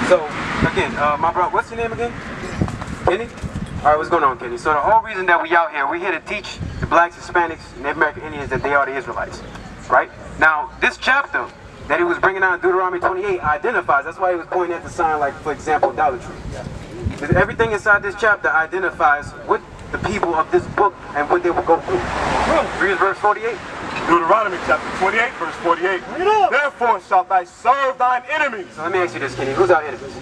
So, again, my brother, what's your name again? Kenny? All right, what's going on, Kenny? So the whole reason that we out here, we're here to teach the blacks, Hispanics, Native American Indians that they are the Israelites, right? Now, this chapter that he was bringing out in Deuteronomy 28 identifies, that's why he was pointing at the sign, like, for example, idolatry. Everything inside this chapter identifies what the people of this book and what they will go through. Read verse 48. Deuteronomy chapter 28, verse 48. Therefore shalt thou serve thine enemies. So let me ask you this, Kenny. Who's our enemies?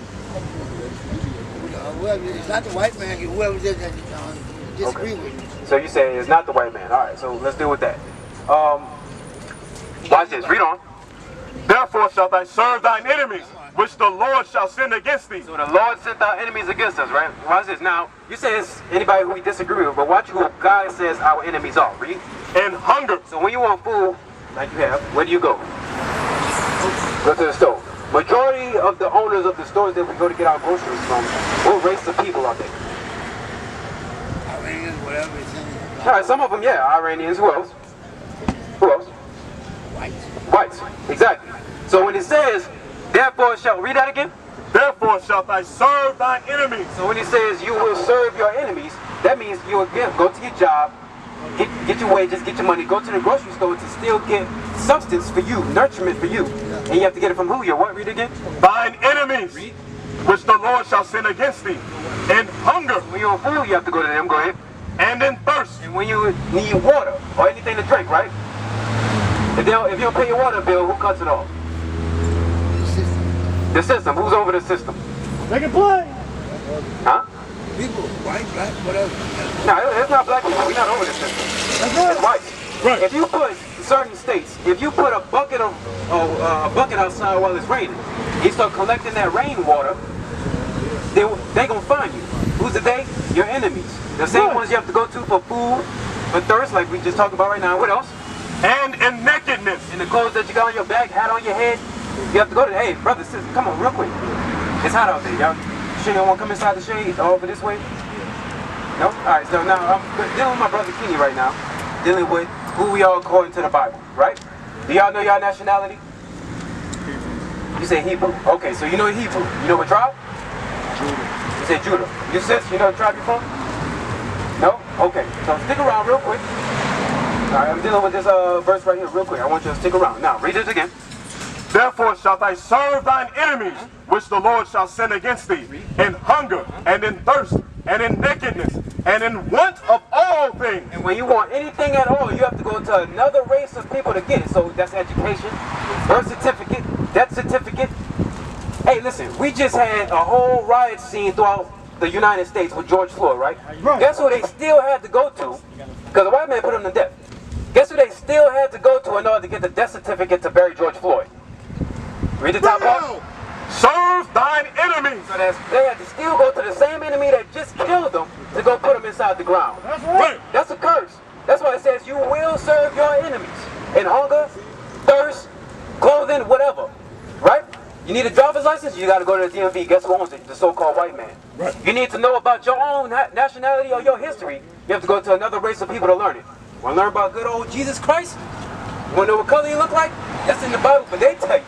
Well, it's not the white man, whoever disagree with me. So you say it's not the white man. All right, so let's deal with that. Watch this. Read on. Therefore shalt thou serve thine enemies, which the Lord shall send against thee. So the Lord sent our enemies against us, right? Watch this. Now, you say it's anybody who we disagree with, but watch who God says our enemies are. Read. And hunger. So when you want food, like you have, where do you go? Go to the store. Majority of the owners of the stores that we go to get our groceries from, what race of people are they? Iranians, whatever it's in. All right, some of them, yeah, Iranians. Who else? Who else? Whites. Whites, exactly. So when it says, therefore shall, read that again? Therefore shalt thou serve thine enemies. So when it says you will serve your enemies, that means you again go to your job, get your wages, get your money, go to the grocery store to still get substance for you, nurturement for you. And you have to get it from who? Your what? Read again? Thine enemies, Read. which the Lord shall send against thee. And hunger. When you're on food, you have to go to them. Go ahead. And in thirst. And when you need water or anything to drink, right? If you don't pay your water bill, who cuts it off? The system. Who's over the system? They can play. Huh? People, white, black, whatever. No, it's not black people. We're not over the system. It's white. Right. If you put certain states, if you put a bucket outside while it's raining, you start collecting that rainwater, they're gonna find you. Who's the they? Your enemies. The same ones you have to go to for food, for thirst, like we just talked about right now. What else? And in nakedness. And the clothes that you got on your back, hat on your head, you have to go to. Hey, brother, sister, come on, real quick. It's hot out there, y'all. Sure you don't want to come inside the shade over this way? No? All right. So now I'm dealing with my brother Kenny right now, dealing with who we are according to the Bible, right? Do y'all know y'all nationality? You say Hebrew. Okay, so you know Hebrew. You know what tribe? Judah. You say Judah. You sis, you know what tribe you're from? No? Okay. So stick around real quick. All right, I'm dealing with this verse right here real quick. I want you to stick around. Now, read it again. Therefore shalt thou serve thine enemies, which the Lord shall send against thee, in hunger, and in thirst, and in nakedness, and in want of all things. And when you want anything at all, you have to go to another race of people to get it. So that's education, birth certificate, death certificate. Hey, listen, we just had a whole riot scene throughout the United States with George Floyd, right? Guess who they still had to go to? Because the white man put him to death. Guess who they still had to go to in order to get the death certificate to bury George Floyd? Read the top part. Serve thine enemies. So they had to still go to the same enemy that just killed them to go put them inside the ground. That's right. That's a curse. That's why it says you will serve your enemies in hunger, thirst, clothing, whatever. Right? You need a driver's license, you got to go to the DMV. Guess who owns it? The so-called white man. Right. You need to know about your own nationality or your history. You have to go to another race of people to learn it. Want to learn about good old Jesus Christ? You want to know what color he look like? That's in the Bible, but they tell you.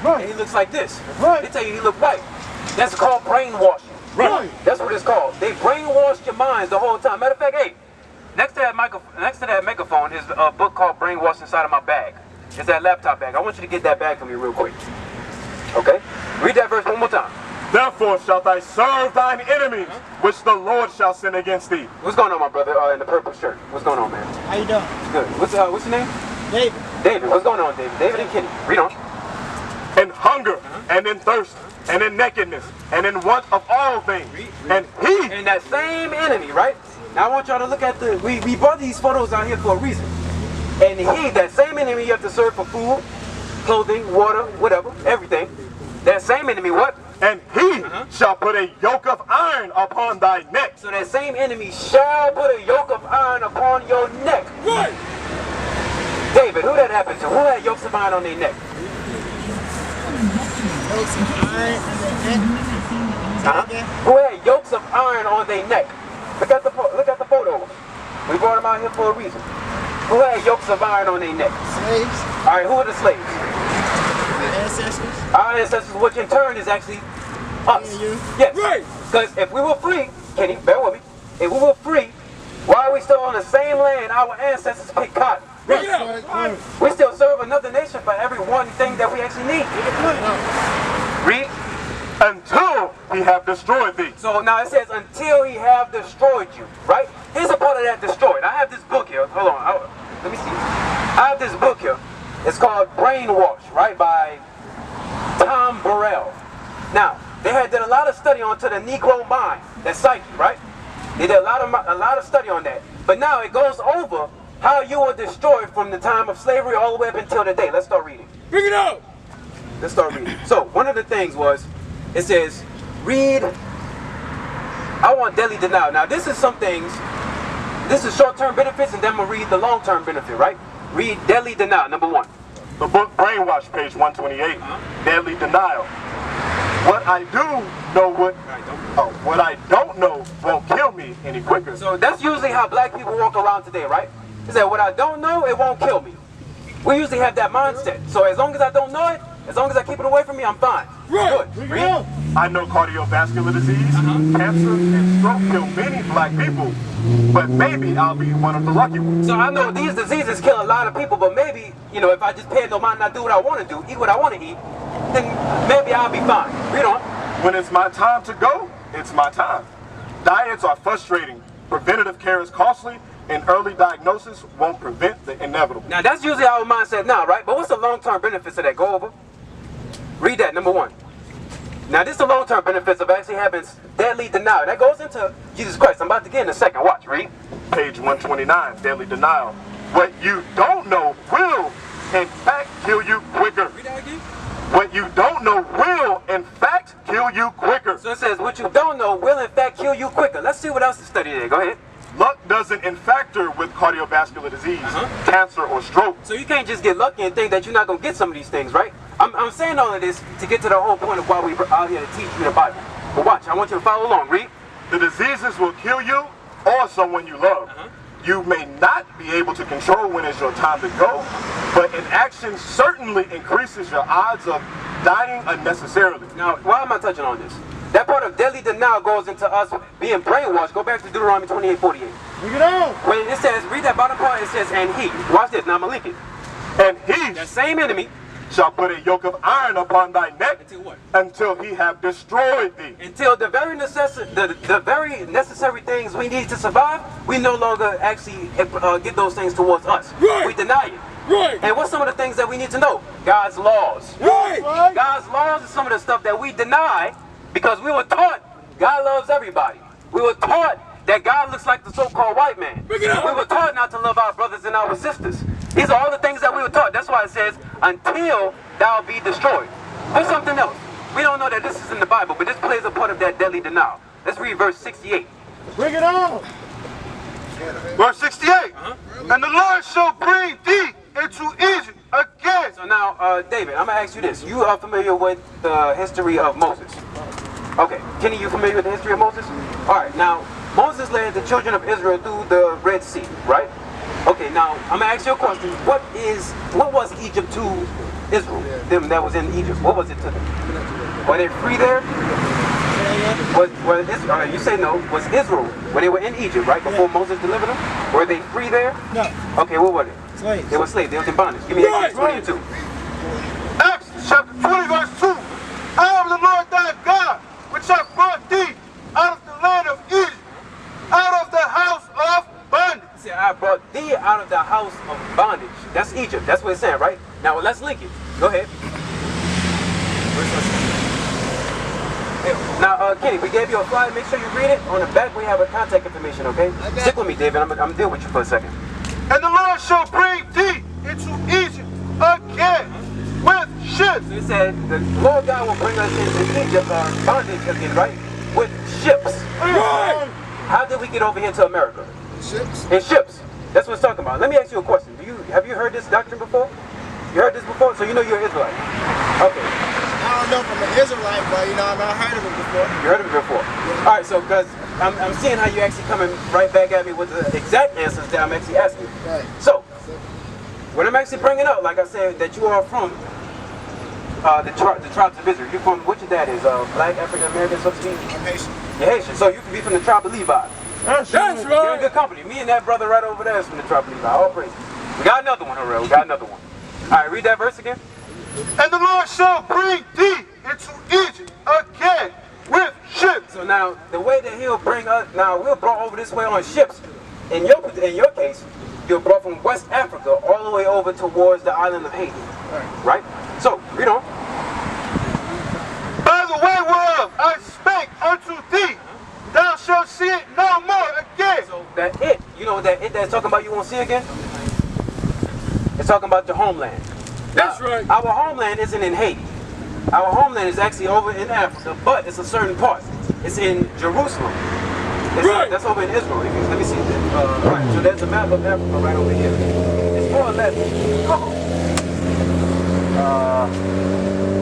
Right. And he looks like this. Right. They tell you he look white. That's called brainwashing. Right. That's what it's called. They brainwashed your minds the whole time. Matter of fact, hey, next to that microphone is a book called Brainwash inside of my bag. It's that laptop bag. I want you to get that bag for me real quick. Okay? Read that verse one more time. Therefore shalt thou serve thine enemies, which the Lord shall send against thee. What's going on, my brother, in the purple shirt? What's going on, man? How you doing? Good. What's your name? David. David. What's going on, David? David and Kenny. Read on. In hunger, and in thirst, and in nakedness, and in want of all things. And he. And that same enemy, right? Now I want y'all to look at we brought these photos out here for a reason. And he, that same enemy you have to serve for food, clothing, water, whatever, everything. That same enemy, what? And he shall put a yoke of iron upon thy neck. So that same enemy shall put a yoke of iron upon your neck. Right. David, who that happened to? Who had yokes of iron on their neck? Who had yokes of iron on their neck? Look at the photos. We brought them out here for a reason. Who had yokes of iron on their neck? Slaves. All right, who are the slaves? Our ancestors. Our ancestors, which in turn is actually Us. Yes. Right. Because if we were free, Kenny, bear with me. If we were free, why are we still on the same land our ancestors picked cotton? Right. We still serve another nation for every one thing that we actually need. Read. Until he have destroyed thee. So now it says, until he have destroyed you, right? Here's a part of that destroyed. I have this book here. Hold on. Let me see. I have this book here. It's called Brainwash, right? By Tom Burrell. Now, they did a lot of study onto the Negro mind, that psyche, right? They did a lot of study on that. But now it goes over how you were destroyed from the time of slavery all the way up until today. Let's start reading. Bring it out! Let's start reading. So, one of the things was, it says, read, I want daily denial. Now, this is some things, this is short-term benefits, and then we'll read the long-term benefit, right? Read daily denial, number 1. The book Brainwash, page 128. Daily denial. What I don't know won't kill me any quicker. So that's usually how black people walk around today, right? They say, what I don't know, it won't kill me. We usually have that mindset. So as long as I don't know it, as long as I keep it away from me, I'm fine. Right. Good. Read. I know cardiovascular disease, cancer, and stroke kill many black people, but maybe I'll be one of the lucky ones. So I know these diseases kill a lot of people, but maybe, you know, if I just pay no mind and I do what I want to do, eat what I want to eat, then maybe I'll be fine. Read on. When it's my time to go, it's my time. Diets are frustrating, preventative care is costly, and early diagnosis won't prevent the inevitable. Now that's usually our mindset now, right? But what's the long-term benefits of that? Go over. Read that, number 1. Now this is the long-term benefits of actually having deadly denial. That goes into Jesus Christ. I'm about to get in a second. Watch, read. Page 129, daily denial. What you don't know will, in fact, kill you quicker. Read that again. What you don't know will, in fact, kill you quicker. So it says, what you don't know will in fact kill you quicker. Let's see what else to study there. Go ahead. Luck doesn't factor with cardiovascular disease, cancer, or stroke. So you can't just get lucky and think that you're not going to get some of these things, right? I'm saying all of this to get to the whole point of why we're out here to teach you the Bible. But watch, I want you to follow along. Read. The diseases will kill you or someone you love. You may not be able to control when it's your time to go, but inaction certainly increases your odds of dying unnecessarily. Now, why am I touching on this? That part of deadly denial goes into us being brainwashed. Go back to Deuteronomy 28:48. Bring it out! When it says, read that bottom part, it says, and he. Watch this, now I'm going to link it. And he That same enemy shall put a yoke of iron upon thy neck until what? until he have destroyed thee. Until the very necessary things we need to survive, we no longer actually get those things towards us. Right. We deny it. Right. And what's some of the things that we need to know? God's laws. Right. God's laws is some of the stuff that we deny because we were taught God loves everybody. We were taught that God looks like the so-called white man. Bring it up. We were taught not to love our brothers and our sisters. These are all the things that we were taught. That's why it says, until thou be destroyed. There's something else. We don't know that this is in the Bible, but this plays a part of that deadly denial. Let's read verse 68. Bring it on! Verse 68. And the Lord shall bring thee into Egypt again. So now, David, I'm going to ask you this. You are familiar with the history of Moses. Okay. Kenny, you familiar with the history of Moses? All right. Now, Moses led the children of Israel through the Red Sea, right? Okay, now, I'm going to ask you a question. What was Egypt to Israel? Them that was in Egypt. What was it to them? Were they free there? You say no. Was Israel, when they were in Egypt, right, before Moses delivered them, were they free there? No. Okay, what were they? Slaves. They were slaves. They were in bondage. Give me Exodus 22. Acts chapter 20 verse 2. I am the Lord thy God, which hath brought thee out of the land of Egypt, out of the house of bondage. See, I brought thee out of the house of bondage. That's Egypt. That's what it's saying, right? Now, let's link it. Go ahead. Now, Kenny, we gave you a flyer. Make sure you read it. On the back, we have a contact information, okay? Stick with me, David. I'm deal with you for a second. And the Lord shall bring thee into Egypt again with ships. So it said, the Lord God will bring us into Egypt, bondage again, right? With ships. Right. How did we get over here to America? Ships. In ships. That's what it's talking about. Let me ask you a question. Have you heard this doctrine before? You heard this before? So you know you're an Israelite. Okay. I don't know if I'm an Israelite, but you know, I've heard of it before. You heard of it before? Yeah. All right, so because I'm seeing how you actually coming right back at me with the exact answers that I'm actually asking you. Right. So, what I'm actually bringing up, like I said, that you are from the tribes of Israel. You from which of that is? Black, African American, so to speak? I'm Haitian. You're Haitian, so you can be from the tribe of Levi. That's You're right. in good company. Me and that brother right over there is from the tribe of Levi. All praise. We got another one, Harrell. We got another one. All right, read that verse again. And the Lord shall bring thee into Egypt again with ships. So now, the way that he'll bring us, now we're brought over this way on ships. In your case, you're brought from West Africa all the way over towards the island of Haiti. Right? So, read on. By the way whereof I spake unto thee, thou shalt see it no more again. So that it, you know that it that's talking about you won't see again? It's talking about your homeland. That's Now, right. Our homeland isn't in Haiti. Our homeland is actually over in Africa, but it's a certain part. It's in Jerusalem. Right. That's over in Israel. Let me see that. Right. So there's a map of Africa right over here. It's more or less.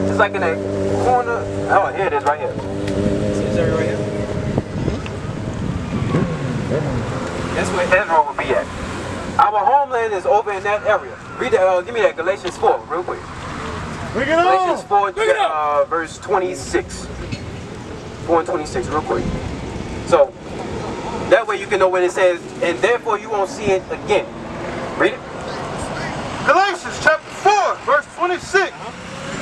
Just like in that corner. Oh, here it is, right here. See this area right here? That's where Israel will be at. Our homeland is over in that area. Read that. Give me that Galatians 4 real quick. Bring it Galatians on. 4, verse 26. 4 and 26, real quick. So, that way you can know when it says, and therefore you won't see it again. Read it. Galatians chapter 4, verse 26.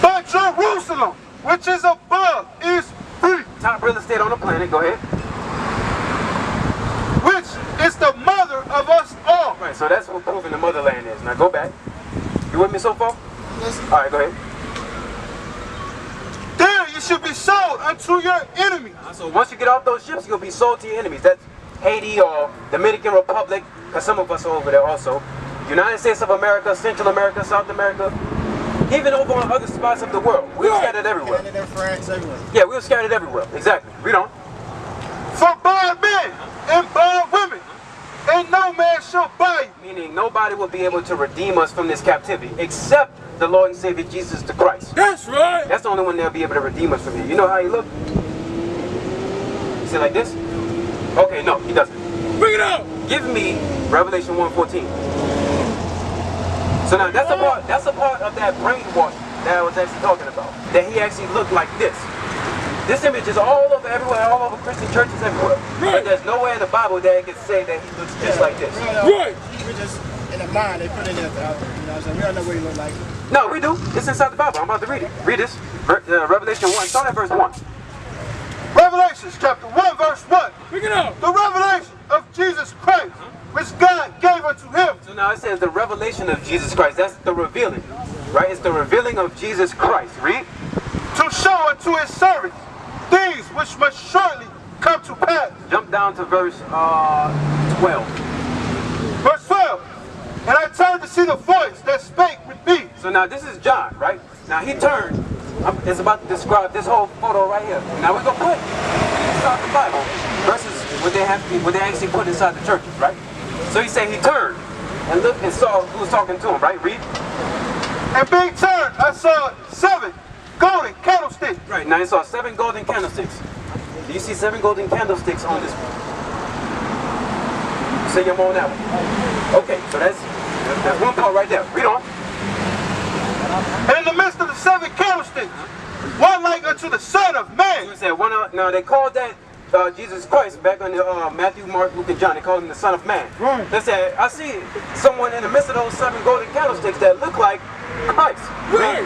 But Jerusalem, which is above, is free, Top real estate on the planet. Go ahead. which is the mother of us all. Right, so that's what proving the motherland is. Now go back. You with me so far? Listen, All right, go ahead. There you should be sold unto your enemies. So once you get off those ships, you'll be sold to your enemies. That's Haiti or Dominican Republic, because some of us are over there also. United States of America, Central America, South America, even over on other spots of the world. We were scattered everywhere. Canada, France, everywhere. Yeah, we were scattered everywhere. Exactly. Read on. For bond men and bond women, and no man shall buy you. Meaning nobody will be able to redeem us from this captivity except the Lord and Savior Jesus the Christ. That's right. That's the only one that'll be able to redeem us from here. You know how he look? Is it like this? Okay, no, he doesn't. Bring it out. Give me Revelation 1:14. So now that's a part of that brainwash that I was actually talking about. That he actually looked like this. This image is all over everywhere, all over Christian churches everywhere. Right. But there's nowhere in the Bible that it can say that he looks just like this. Right. We just, in the mind, they put it in there. You know what I'm saying? We don't know what he look like. No, we do. It's inside the Bible. I'm about to read it. Read this. Revelation 1. Start at verse 1. Revelations chapter 1, verse 1. Bring it out. The revelation of Jesus Christ, which God gave unto him. So now it says the revelation of Jesus Christ. That's the revealing. Right? It's the revealing of Jesus Christ. Read. To show unto his servants things which must shortly come to pass. Jump down to verse 12. Verse 12. And I turned to see the voice that spake with me. So now this is John, right? Now he turned. It's about to describe this whole photo right here. Now we're gonna put inside the Bible versus what they actually put inside the churches, right? So he said he turned and looked and saw who was talking to him, right? Read. And being turned, I saw 7 golden candlesticks. Right. Now he saw 7 golden candlesticks. Do you see 7 golden candlesticks on this one? Say your on that one. Okay, so that's one part right there. Read on. And in the midst of the 7 candlesticks, one like unto the Son of Man. He said one. Now they called that Jesus Christ back on the Matthew, Mark, Luke, and John. They called him the Son of Man. Right. They said, I see someone in the midst of those 7 golden candlesticks that look like Christ. Right.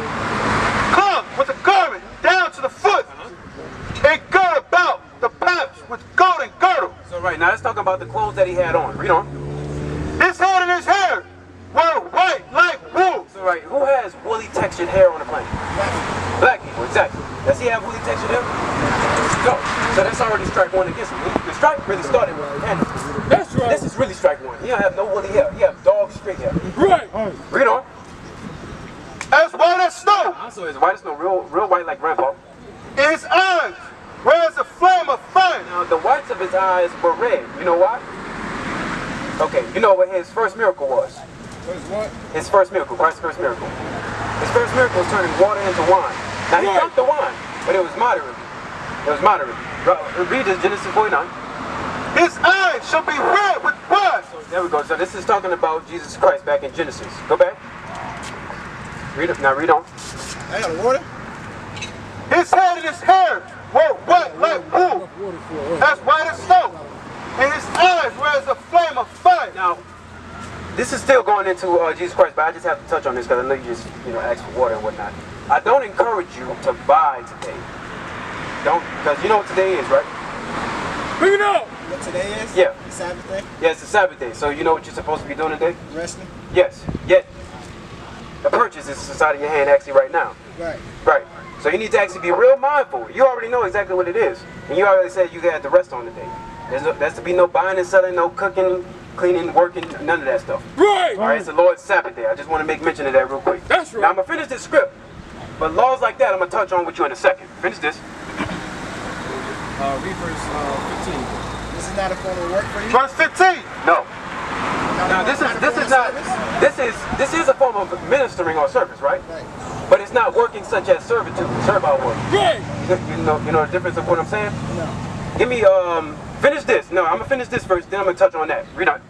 Come with a garment down to the foot, and gird about the paps with golden girdle. So right now, let's talk about the clothes that he had on. Read on. His head and his hair were white like wool. So right, who has woolly textured hair on the planet? Black people, exactly. Does he have woolly textured hair? No. So that's already strike one against him. The strike really started with the candlesticks. That's right. This is really strike one. He don't have no woolly hair. He have dog straight hair. Right. Read on. As white as snow. So his white is no real white like grandpa. His eyes were as a flame of fire. Now the whites of his eyes were red. You know why? Okay, you know what his first miracle was? What? His first miracle, Christ's first miracle. His first miracle was turning water into wine. Now he drank the wine, but it was moderate. It was moderate. Read this, Genesis 49. His eyes shall be red with blood. So there we go. So this is talking about Jesus Christ back in Genesis. Go back. Read it. Now read on. I got water? and his hair were white like wool, as white as snow, and his eyes were as a flame of fire. Now, this is still going into Jesus Christ, but I just have to touch on this because I know you just, asked for water and whatnot. I don't encourage you to buy today. Don't, because you know what today is, right? Bring it up. What today is? Yeah. The Sabbath day? Yeah, it's the Sabbath day. So you know what you're supposed to be doing today? Resting? Yes. Yet, the purchase is inside of your hand actually right now. Right. Right. So you need to actually be real mindful. You already know exactly what it is. And you already said you got the rest on today. There's to be no buying and selling, no cooking, cleaning, working, none of that stuff. Right. All right, it's the Lord's Sabbath day. I just want to make mention of that real quick. That's right. Now I'm going to finish this script. But laws like that I'm going to touch on with you in a second. Finish this. Read verse 15. This is not a form of work for you? Verse 15. No. Now this is a form of ministering or service, right? Right. But it's not working such as servitude, servile work. Right. You know the difference of what I'm saying? No. Give me finish this. No, I'm gonna finish this first, then I'm gonna touch on that. Read on.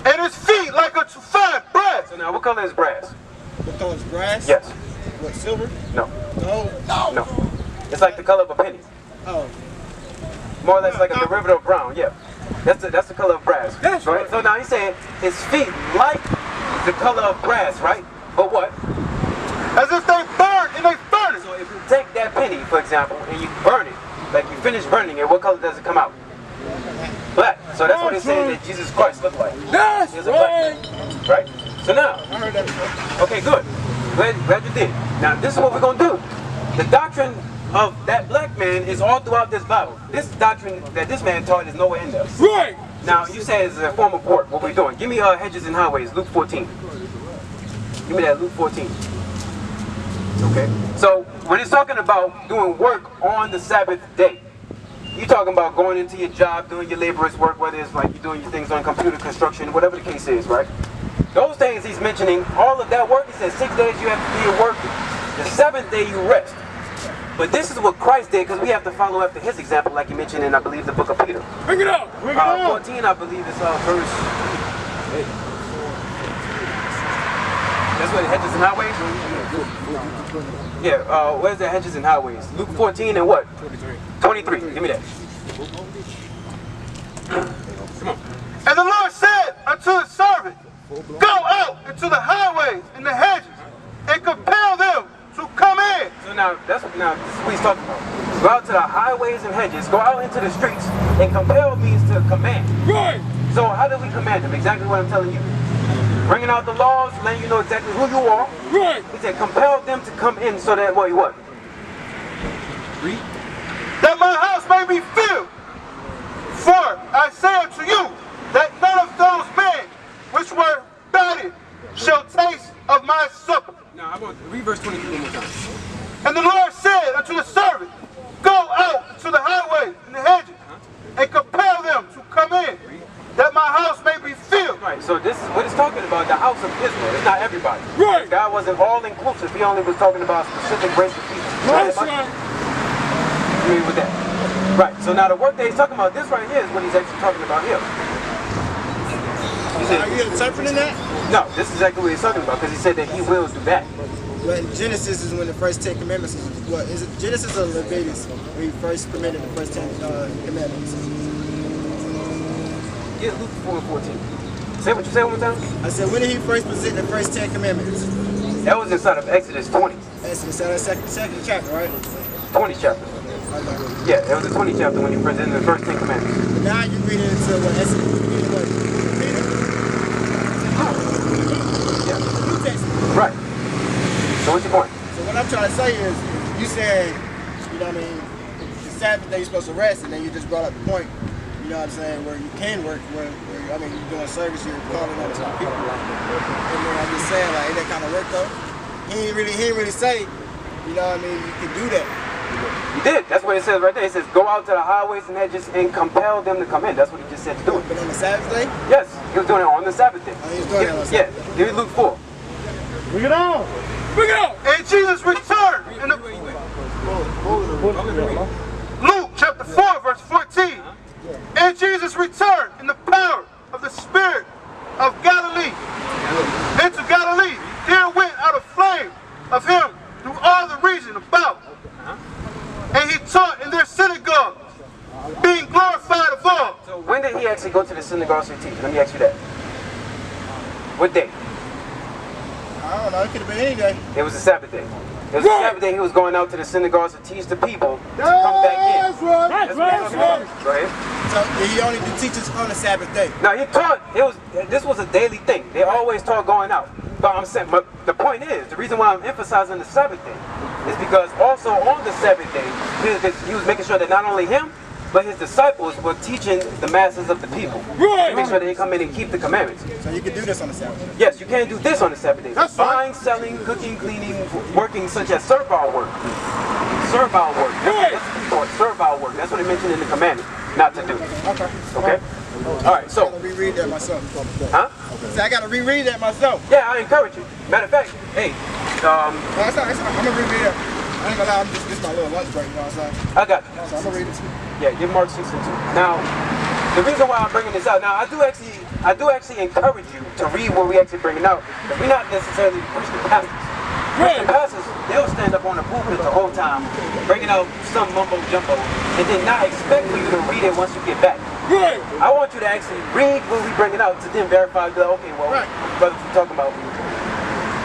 And his feet like a fine brass. So now what color is brass? What color is brass? Yes. What, silver? No. No. No. It's like the color of a penny. Oh. More or less like a derivative of brown, yeah. That's the color of brass. That's right. So now he's saying his feet like the color of brass, right? But what? As if they burn in a furnace. So if you take that penny, for example, and you burn it, like you finish burning it, what color does it come out? Black. So that's what he's saying that Jesus Christ looked like. That's He's a black right. man, right? So now, I heard that before. okay, good. Glad you did. Now this is what we're gonna do. The doctrine of that black man is all throughout this Bible. This doctrine that this man taught is nowhere in there. Right. Now you said it's a form of work. What we're doing? Give me hedges and highways. Luke 14. Give me that Luke 14. Okay. So when it's talking about doing work on the Sabbath day, you're talking about going into your job, doing your laborer's work, whether it's like you're doing your things on computer construction, whatever the case is, right? Those things he's mentioning, all of that work, he says 6 days you have to be working. The 7th day you rest. But this is what Christ did because we have to follow after his example, like you mentioned in, I believe, the book of Peter. Bring it up. Bring it up. 14, I believe, is verse. That's what hedges and highways? Yeah, where's the hedges and highways? Luke 14 and what? 23. Give me that. Come on. And the Lord said unto his servant, go out into the highways and the hedges, and compel them to come in. So now, this is what he's talking about. Go out to the highways and hedges, go out into the streets, and compel means to command. Right. So how do we command them? Exactly what I'm telling you. Bringing out the laws, letting you know exactly who you are. Right. He said, compel them to come in so that what? Read. That my house may be filled. For I say unto you, that none of those men which were fatted shall taste of my supper. Now, I'm going to read verse 23 one more time. And the Lord said unto the servant, go out to the highways and the hedges, and compel them to come in, that my house may be filled. Right, so this is what it's talking about, the house of Israel. It's not everybody. Right. God wasn't all-inclusive. He only was talking about a specific race of people. That's right. Agree with that. Right, so now the work that he's talking about, this right here is what he's actually talking about here. He said, Are you interpreting that? no, this is exactly what he's talking about, because he said that he will do that. Well, in Genesis is when the first 10 commandments is, what is it? Genesis or Leviticus? When he first committed the first 10 commandments. Get Luke 4 and 14. Say what you said one more time. I said, when did he first present the first 10 commandments? That was inside of Exodus 20. That's inside the second chapter, right? 20 chapter. Okay. Yeah, it was the 20 chapter when he presented the first 10 commandments. But now you read it into what? Exodus, what? Peter? Yeah. New Testament. Right. So what's your point? So what I'm trying to say is, you said, you know what I mean, the Sabbath day you're supposed to rest, and then you just brought up the point, you know what I'm saying, where you can work, where I mean, you're doing service, you're calling out to the people. And then I'm just saying, like, ain't that kind of work though? He ain't really say, you know what I mean, you can do that. You did. That's what it says right there. It says, go out to the highways and hedges and compel them to come in. That's what he just said to do. But on the Sabbath day? Yes, he was doing it on the Sabbath day. Oh, he was doing it on the Sabbath Yeah, give me Luke 4. Bring it on. Bring it up. And Jesus returned in the Luke chapter 4 verse 14. And Jesus returned in the power of the Spirit of Galilee into Galilee. There went out a flame of him through all the region about. go to the synagogues to teach? Let me ask you that. What day? I don't know. It could have been any day. It was a Sabbath day. It was a Sabbath day. He was going out to the synagogues to teach the people to come back in. That's right. That's what he's talking about. Go ahead. So he only did teachers on the Sabbath day. Now he taught. This was a daily thing. They always taught going out. But I'm saying, but the point is, the reason why I'm emphasizing the Sabbath day is because also on the Sabbath day, he was making sure that not only him, but his disciples were teaching the masses of the people. Right. To make sure that they come in and keep the commandments. So you can do this on the Sabbath day. Yes, you can't do this on the Sabbath day. That's Buying, selling, cooking, cleaning, working such as servile work. Servile work. Servile work. That's what it mentioned in the commandment not to do. Okay. Okay? All right, so. I gotta reread that myself. Huh? So I gotta reread that myself. Yeah, I encourage you. Matter of fact, hey, No, it's not. I'm gonna reread it. I ain't gonna lie, this is my little lunch break, you know what I'm saying? I got you. So I'm gonna read it too. Yeah, give Mark 6 and 2. Now, the reason why I'm bringing this out, now I do actually encourage you to read what we actually bringing out. But we're not necessarily Christian pastors. Christian pastors, they'll stand up on the pulpit the whole time, bringing out some mumbo jumbo, and then not expect for you to read it once you get back. Right. I want you to actually read what we bringing out to then verify, be like, okay, well, brother, we're talking about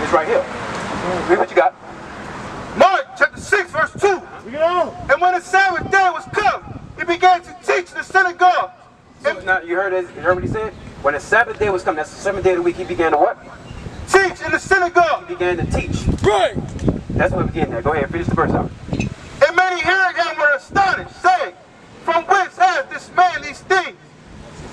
it's right here. Read what you got. Mark chapter 6, verse 2. And when the Sabbath day was come, he began to teach in the synagogue. So now you heard what he said? When the Sabbath day was come, that's the 7th day of the week, he began to what? Teach in the synagogue. He began to teach. Right. That's what we're getting at. Go ahead, finish the verse out. And many hearing him were astonished, saying, From whence hath this man these things?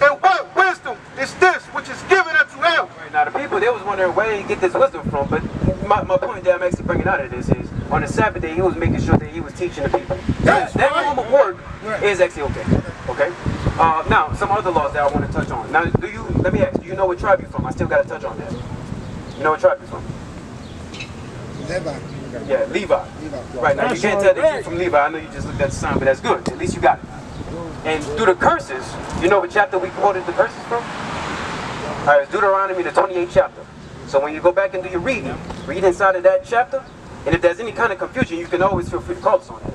And what wisdom is this which is given unto him? Right, now the people, they was wondering where did he get this wisdom from, but my point that I'm actually bringing out of this is, on the Sabbath day, he was making sure that he was teaching the people. That form of work is actually okay. Okay? Now, some other laws that I want to touch on. Now, let me ask, do you know what tribe you're from? I still got to touch on that. You know what tribe you're from? Levi. Yeah, Levi. Right, now you can't tell that you're from Levi. I know you just looked at the sign, but that's good. At least you got it. And through the curses, you know what chapter we quoted the curses from? All right, it's Deuteronomy, the 28th chapter. So when you go back and do your reading, read inside of that chapter, and if there's any kind of confusion, you can always feel free to call us on that.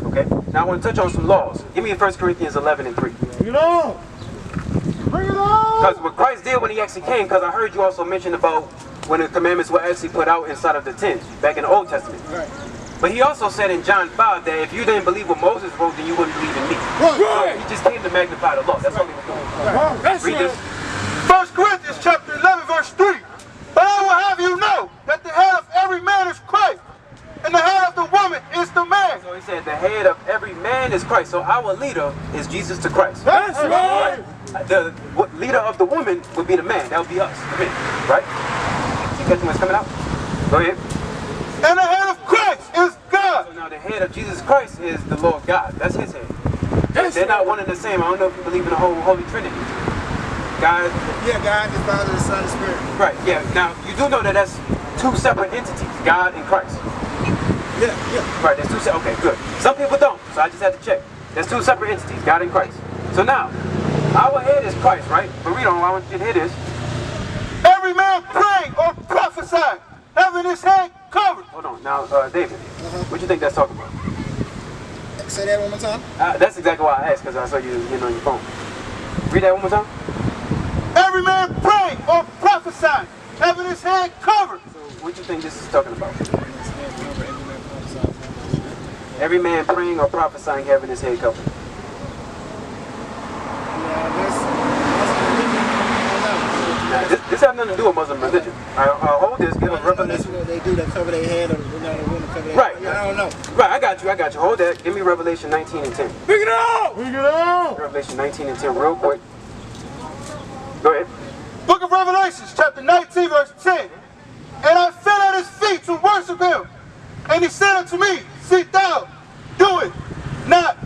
Okay? Now I want to touch on some laws. Give me 1 Corinthians 11 and 3. Bring it on. Bring it on. Because what Christ did when he actually came, because I heard you also mention about when the commandments were actually put out inside of the tent, back in the Old Testament. Right. But he also said in John 5 that if you didn't believe what Moses wrote, then you wouldn't believe in me. Right. So he just came to magnify the law. That's all he was doing. Right. That's Read right. this. 1 Corinthians chapter 11, verse 3. But I will have you know that the head of every man is Christ, and the head of the woman is the man. So he said the head of every man is Christ. So our leader is Jesus to Christ. That's right. The leader of the woman would be the man. That would be us, the men. Right? You catching what's coming out? Go ahead. And the head of Christ is God. So now the head of Jesus Christ is the Lord God. That's his head. They're not one and the same. I don't know if you believe in the whole Holy Trinity. God. Yeah, God, the Father, the Son, the Spirit. Right, yeah. Now, you do know that that's two separate entities, God and Christ. Yeah. Right, that's two separate. Okay, good. Some people don't, so I just had to check. There's two separate entities, God and Christ. So now, our head is Christ, right? But we don't. I want you to hear this. Every man praying or prophesying, having his head covered. Hold on. Now, David, what do you think that's talking about? Say that one more time. That's exactly why I asked, because I saw you on your phone. Read that one more time. Every man praying or prophesying, having his head covered. So, what do you think this is talking about? Every man praying or prophesying, having his head covered. Now, this has nothing to do with Muslim religion. Hold this, give a revelation. That's what they do, they cover their head, or the woman cover their Right. head. I don't know. Right, I got you. Hold that. Give me Revelation 19 and 10. Bring it on. Bring it on. Revelation 19 and 10 real quick. Go ahead. Book of Revelations, chapter 19, verse 10. And I fell at his feet to worship him. And he said unto me, See thou, do it not.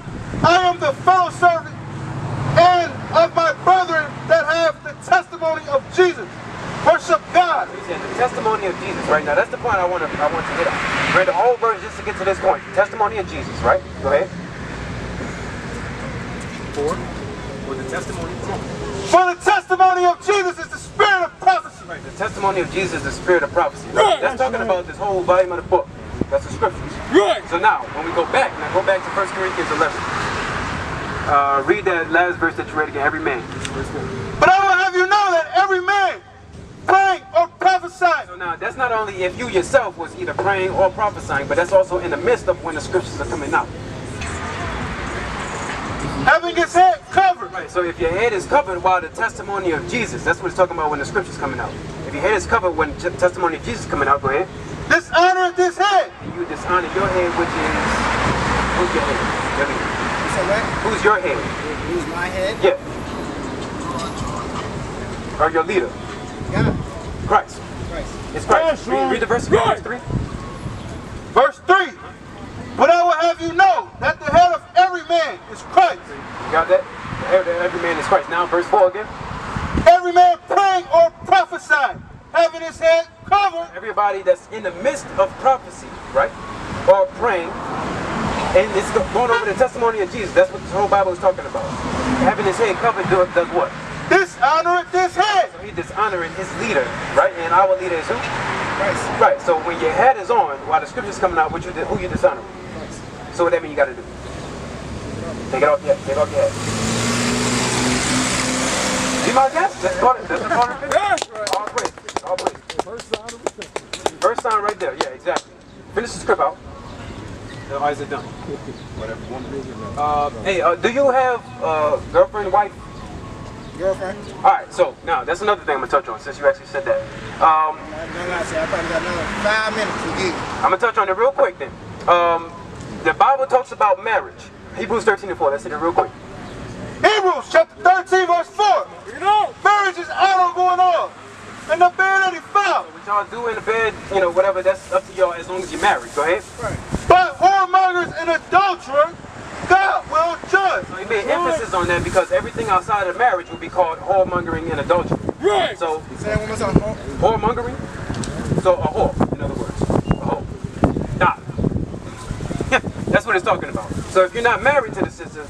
I am the fellow servant and of my brethren that have the testimony of Jesus. Worship God. He said the testimony of Jesus, right? Now that's the point I want to get at. Read the whole verse just to get to this point. The testimony of Jesus, right? Go ahead. 4. For the testimony of Jesus. For the testimony of Jesus is the spirit of prophecy. Right. The testimony of Jesus is the spirit of prophecy. Right. That's talking about this whole volume of the book. That's the scriptures. Right. So now, when we go back to 1 Corinthians 11. Read that last verse that you read again. Every man. But I will have you know that every man praying or prophesying. So now, that's not only if you yourself was either praying or prophesying, but that's also in the midst of when the scriptures are coming out. Having his head covered. Right, so if your head is covered while the testimony of Jesus, that's what it's talking about when the scripture's coming out. If your head is covered when the testimony of Jesus is coming out, go ahead. Dishonor this head. And you dishonor your head, which is, who's your head? You said what? Who's your head? Who's my head? Yeah. Or your leader? God. Christ. Christ. It's Christ. Read the verse again, verse 3. Verse 3. But I will have you know that the head of every man is Christ. You got that? The head of every man is Christ. Now verse 4 again. Every man praying or prophesying, having his head covered. Everybody that's in the midst of prophecy, right? Or praying, and it's going over the testimony of Jesus. That's what the whole Bible is talking about. Having his head covered does what? Dishonor this head. So he's dishonoring his leader, right? And our leader is who? Christ. Right. So when your head is on, while the scripture's coming out, who you dishonoring? Christ. So what that mean you got to do? Take it off your head. Take it off your head. See my guess? That's part of it. That's right. All praise. All praise. First sign of repentance. First sign right there. Yeah, exactly. Finish the script out. Or is it done? Whatever. Hey, do you have girlfriend, wife? Girlfriend? Alright, so now that's another thing I'm gonna touch on since you actually said that. I probably got another 5 minutes to give. I'm gonna touch on it real quick then. The Bible talks about marriage. Hebrews 13:4. Let's hit it real quick. Hebrews chapter 13 verse 4. You know. Marriage is honor going on. In the bed that he found. What y'all do in the bed, whatever, that's up to y'all as long as you're married. Go ahead. Right. But whoremongers and adulterers, God will judge. So he made emphasis on that because everything outside of marriage would be called whoremongering and adultery. Right. So, Say that one more time. whoremongering? So a whore, in other words. A hoe. Nah. That's what it's talking about. So if you're not married to the sister,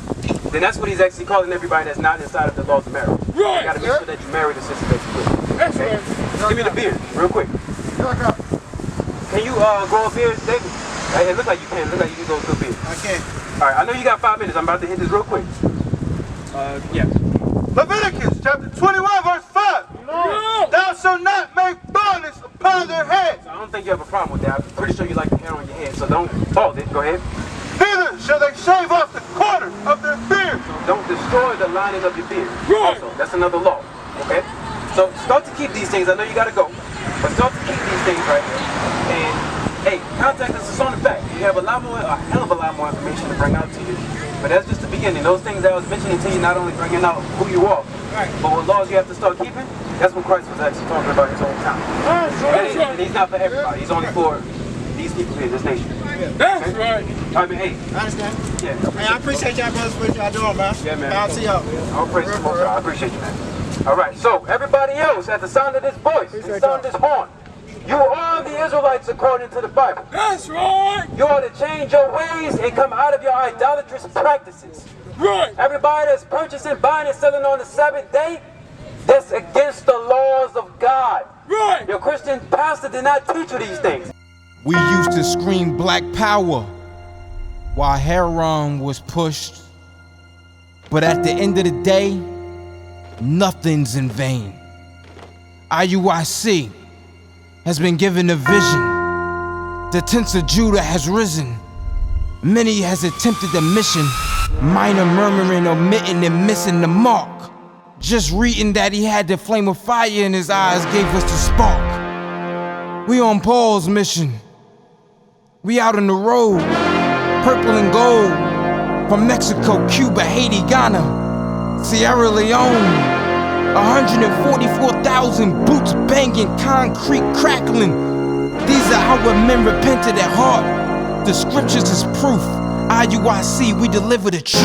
then that's what he's actually calling everybody that's not inside of the laws of marriage. Right. You gotta make sure that you marry the sister that you with. That's Okay? right. Give me the beard, real quick. Can you grow a beard, David? It looks like you can. It looks like you can grow a good beard. I can't. Alright, I know you got 5 minutes. I'm about to hit this real quick. Yeah. Leviticus chapter 21 verse 5. No. Thou shalt not make bondage upon their heads. So I don't think you have a problem with that. I'm pretty sure you like the hair on your head, so don't fault it. Go ahead. Neither shall they shave off the corner of their beard. Don't destroy the lining of your beard. Right. Also, that's another law. Okay? So start to keep these things. I know you gotta go, but start to keep these things right here. And hey, contact us on the back. You have a hell of a lot more information to bring out to you. But that's just the beginning. Those things that I was mentioning to you, not only bringing out who you are, but what laws you have to start keeping. That's what Christ was actually talking about his whole time. And he's not for everybody. He's only for these people here, this nation. That's right. I mean, hey. I understand. Yeah. Man, I appreciate y'all brothers for what y'all doing, man. Yeah, man. I'll see y'all. All praise to the Most High. I appreciate you, man. All right, so everybody else, at the sound of this voice, the sound of this horn, you are the Israelites according to the Bible. That's right. You ought to change your ways and come out of your idolatrous practices. Right. Everybody that's purchasing, buying, and selling on the Sabbath day, that's against the laws of God. Right. Your Christian pastor did not teach you these things. We used to scream black power while Heron was pushed. But at the end of the day, nothing's in vain. IUIC has been given a vision. The tents of Judah has risen. Many has attempted the mission, minor murmuring, omitting, and missing the mark. Just reading that he had the flame of fire in his eyes gave us the spark. We on Paul's mission. We out on the road, purple and gold, from Mexico, Cuba, Haiti, Ghana, Sierra Leone. 144,000 boots banging, concrete crackling. These are our men repented at heart. The scriptures is proof. IUIC, we deliver the truth.